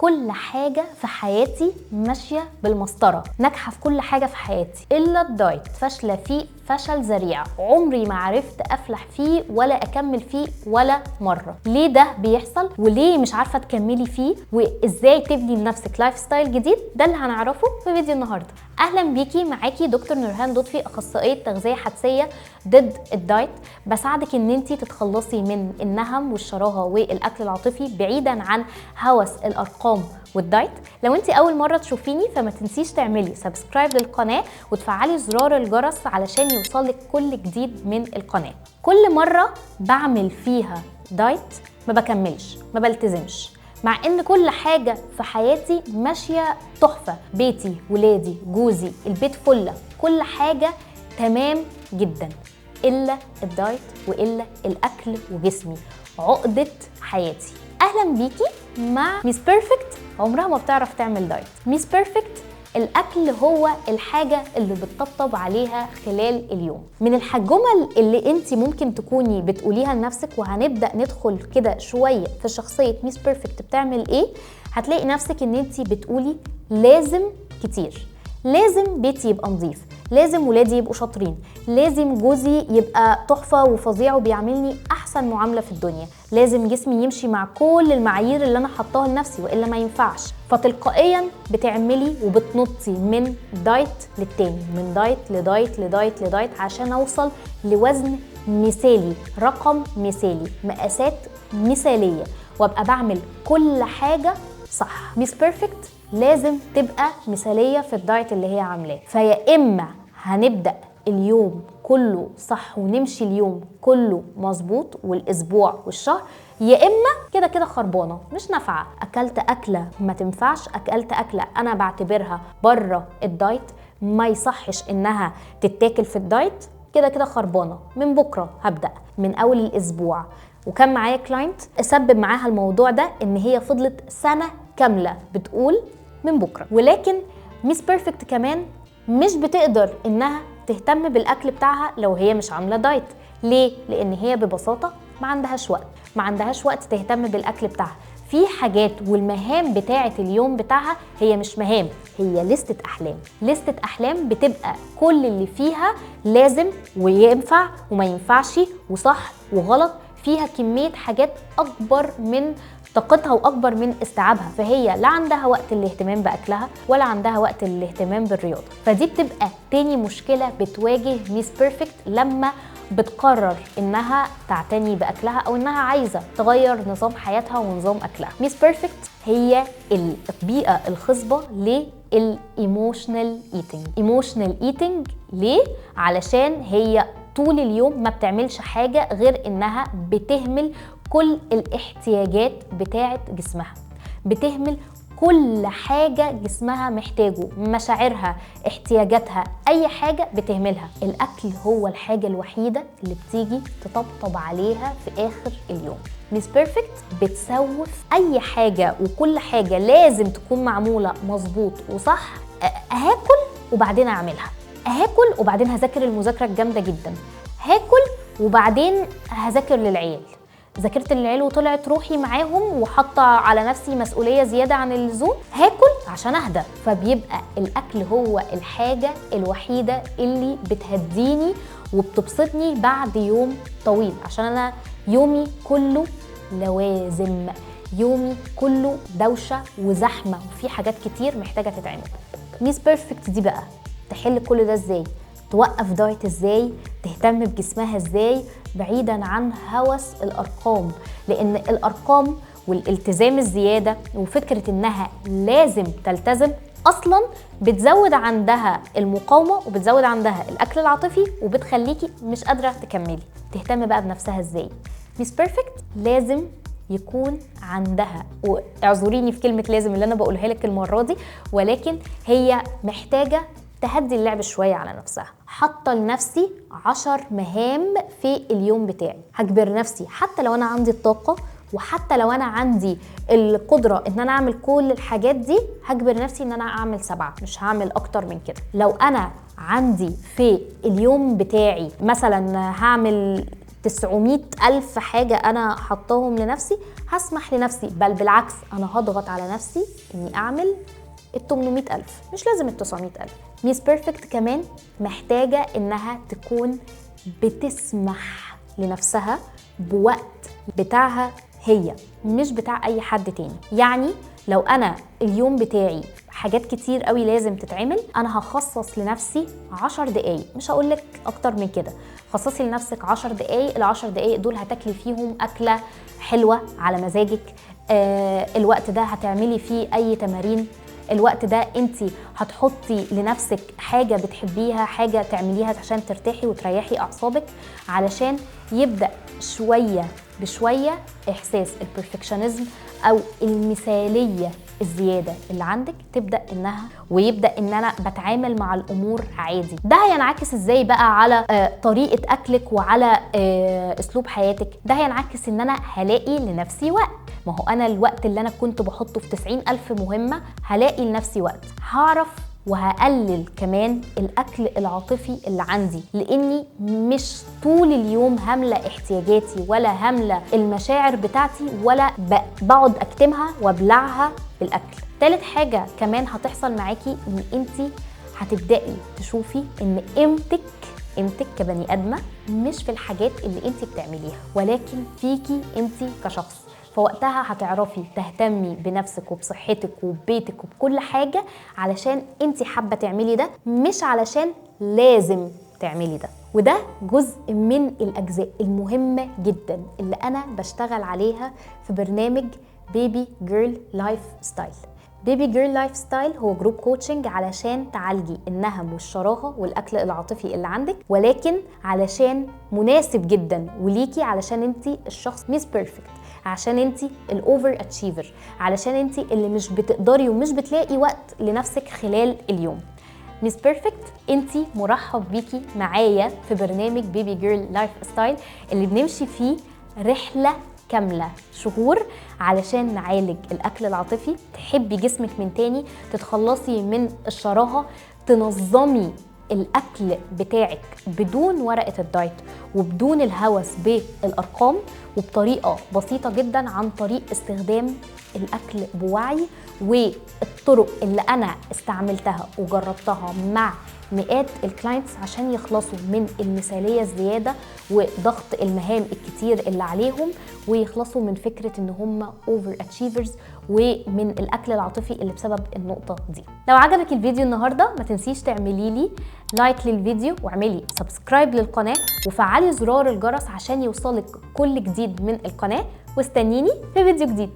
كل حاجة في حياتي ماشية بالمسطرة، ناجحة في كل حاجة في حياتي إلا الدايت، فاشلة فيه فشل ذريع، عمري ما عرفت أفلح فيه ولا أكمل فيه ولا مرة. ليه ده بيحصل؟ وليه مش عارفة تكملي فيه؟ وإزاي تبني لنفسك لايف ستايل جديد؟ ده اللي هنعرفه في فيديو النهاردة. أهلا بيكي، معاكي دكتور نورهان لطفي، أخصائية تغذية حدسية ضد الدايت. بساعدك إن انتي تتخلصي من النهم والشراهة والأكل العاطفي بعيدا عن هوس الأرقام والدايت. لو انت اول مره تشوفيني فما تنسيش تعملي سبسكرايب للقناه وتفعلي زرار الجرس علشان يوصلك كل جديد من القناه. كل مره بعمل فيها دايت ما بكملش، ما بلتزمش، مع ان كل حاجه في حياتي ماشيه تحفه، بيتي، ولادي، جوزي، البيت فله، كل حاجه تمام جدا الا الدايت والا الاكل وجسمي، عقده حياتي. اهلا بيكي مع ميس بيرفكت، عمرها ما بتعرف تعمل دايت. ميس بيرفكت الاكل هو الحاجه اللي بتطبطب عليها خلال اليوم. من الجمل اللي انت ممكن تكوني بتقوليها لنفسك، وهنبدا ندخل كده شويه في شخصيه ميس بيرفكت بتعمل ايه، هتلاقي نفسك ان انت بتقولي لازم كتير، لازم بيتي يبقى نظيف، لازم ولادي يبقوا شاطرين، لازم جوزي يبقى تحفه وفظيع وبيعاملني احسن معامله في الدنيا، لازم جسمي يمشي مع كل المعايير اللي انا حطاها لنفسي والا ما ينفعش. فتلقائيا بتعملي وبتنطي من دايت للتاني، من دايت لدايت لدايت لدايت، عشان اوصل لوزن مثالي، رقم مثالي، مقاسات مثاليه، وابقى بعمل كل حاجه صح. ميس بيرفكت لازم تبقى مثاليه في الدايت اللي هي عاملاه. فيا اما هنبدا اليوم كله صح ونمشي اليوم كله مظبوط والاسبوع والشهر، يا اما كده كده خربانه مش نافعه، اكلت اكله ما تنفعش، اكلت اكله انا بعتبرها بره الدايت ما يصحش انها تتاكل في الدايت، كده كده خربانه. من بكره هبدا من اول الاسبوع. وكان معايا كلاينت سبب معاها الموضوع ده ان هي فضلت سنه كامله بتقول من بكره. ولكن ميس بيرفكت كمان مش بتقدر انها تهتم بالاكل بتاعها لو هي مش عامله دايت. ليه؟ لان هي ببساطه ما عندهاش وقت، ما عندهاش وقت تهتم بالاكل بتاعها. في حاجات والمهام بتاعه اليوم بتاعها هي مش مهام، هي لستة احلام. لستة احلام بتبقى كل اللي فيها لازم وينفع وما ينفعش وصح وغلط، فيها كميه حاجات اكبر من طاقتها واكبر من استيعابها. فهي لا عندها وقت الاهتمام باكلها ولا عندها وقت الاهتمام بالرياضه. فدي بتبقى تاني مشكله بتواجه ميس بيرفكت لما بتقرر انها تعتني باكلها او انها عايزه تغير نظام حياتها ونظام اكلها. ميس بيرفكت هي البيئه الخصبه للايموشنال ايتنج. ايموشنال ايتنج ليه؟ علشان هي طول اليوم ما بتعملش حاجه غير انها بتهمل كل الاحتياجات بتاعه جسمها، بتهمل كل حاجة جسمها محتاجه، مشاعرها، احتياجاتها، اي حاجة بتهملها. الاكل هو الحاجة الوحيدة اللي بتيجي تطبطب عليها في اخر اليوم. ميس بيرفكت بتسوف اي حاجة وكل حاجة لازم تكون معمولة مظبوط وصح. هاكل وبعدين اعملها، هاكل وبعدين هذاكر المذاكرة الجامدة جدا، هاكل وبعدين هذاكر للعيال، ذاكرت للعيال وطلعت روحي معاهم وحاطه على نفسي مسؤوليه زياده عن اللزوم، هاكل عشان اهدى. فبيبقى الاكل هو الحاجه الوحيده اللي بتهديني وبتبسطني بعد يوم طويل، عشان انا يومي كله لوازم، يومي كله دوشه وزحمه وفي حاجات كتير محتاجه تتعمل. ميس بيرفكت دي بقى تحل كل ده ازاي؟ توقف دايت ازاي؟ تهتم بجسمها ازاي بعيدا عن هوس الارقام؟ لان الارقام والالتزام الزياده وفكره انها لازم تلتزم اصلا بتزود عندها المقاومه وبتزود عندها الاكل العاطفي وبتخليكي مش قادره تكملي. تهتم بقى بنفسها ازاي؟ ميس بيرفكت لازم يكون عندها، واعذريني في كلمه لازم اللي انا بقولها لك المره دي، ولكن هي محتاجه تهدي اللعب شوية على نفسها. حاطة لنفسي 10 مهام في اليوم بتاعي، هجبر نفسي حتى لو أنا عندي الطاقة وحتى لو أنا عندي القدرة إن أنا أعمل كل الحاجات دي، هجبر نفسي إن أنا أعمل 7، مش هعمل أكتر من كده. لو أنا عندي في اليوم بتاعي مثلا هعمل 900 ألف حاجة أنا حطاهم لنفسي، هسمح لنفسي، بل بالعكس أنا هضغط على نفسي إني أعمل ال 800 ألف، مش لازم ال 900 ألف. ميس بيرفكت كمان محتاجة إنها تكون بتسمح لنفسها بوقت بتاعها هي، مش بتاع أي حد تاني. يعني لو أنا اليوم بتاعي حاجات كتير قوي لازم تتعمل، أنا هخصص لنفسي 10 دقايق، مش هقولك أكتر من كده، خصصي لنفسك 10 دقايق. ال10 دقايق دول هتاكلي فيهم أكلة حلوة على مزاجك، الوقت ده هتعملي فيه أي تمارين، الوقت ده انت هتحطي لنفسك حاجة بتحبيها، حاجة تعمليها عشان ترتاحي وتريحي أعصابك، علشان يبدأ شوية بشوية إحساس البرفكشنزم أو المثالية الزيادة اللي عندك تبدأ إنها، ويبدأ إن أنا بتعامل مع الأمور عادي. ده هينعكس إزاي بقى على طريقة أكلك وعلى أسلوب حياتك؟ ده هينعكس إن أنا هلاقي لنفسي وقت. ما هو أنا الوقت اللي أنا كنت بحطه في 90 ألف مهمة هلاقي لنفسي وقت، هعرف وهقلل كمان الأكل العاطفي اللي عندي، لأني مش طول اليوم هملة احتياجاتي ولا هملة المشاعر بتاعتي ولا بقعد أكتمها وابلعها بالأكل. تالت حاجة كمان هتحصل معاكي إن انتي هتبدأي تشوفي إن قيمتك كبني آدمة مش في الحاجات اللي انتي بتعمليها، ولكن فيكي انتي كشخص. فوقتها هتعرفي تهتمي بنفسك وبصحتك وببيتك وبكل حاجة علشان انتي حابة تعملي ده، مش علشان لازم تعملي ده. وده جزء من الأجزاء المهمة جدا اللي أنا بشتغل عليها في برنامج بيبي جيرل لايف ستايل. بيبي جيرل لايف ستايل هو جروب كوتشنج علشان تعالجي النهم والشراهة والأكل العاطفي اللي عندك، ولكن علشان مناسب جدا وليكي، علشان انتي الشخص ميس بيرفكت، عشان انتي الاوفر اتشيفر، علشان انتي اللي مش بتقدري ومش بتلاقي وقت لنفسك خلال اليوم. ميس بيرفكت انتي مرحب بيكي معايا في برنامج بيبي جيرل لايف ستايل اللي بنمشي فيه رحلة كاملة شهور علشان نعالج الأكل العاطفي، تحبي جسمك من تاني، تتخلصي من الشراهة، تنظمي الأكل بتاعك بدون ورقة الدايت وبدون الهوس بالأرقام، وبطريقة بسيطة جدا عن طريق استخدام الأكل بوعي. والطرق اللي أنا استعملتها وجربتها مع مئات الكلاينتس عشان يخلصوا من المثالية الزيادة وضغط المهام الكتير اللي عليهم، ويخلصوا من فكرة ان هم اوفر اتشيفرز ومن الاكل العاطفي اللي بسبب النقطة دي. لو عجبك الفيديو النهاردة ما تنسيش تعملي لي لايك للفيديو واعملي سبسكرايب للقناة وفعلي زرار الجرس عشان يوصلك كل جديد من القناة، واستنيني في فيديو جديد.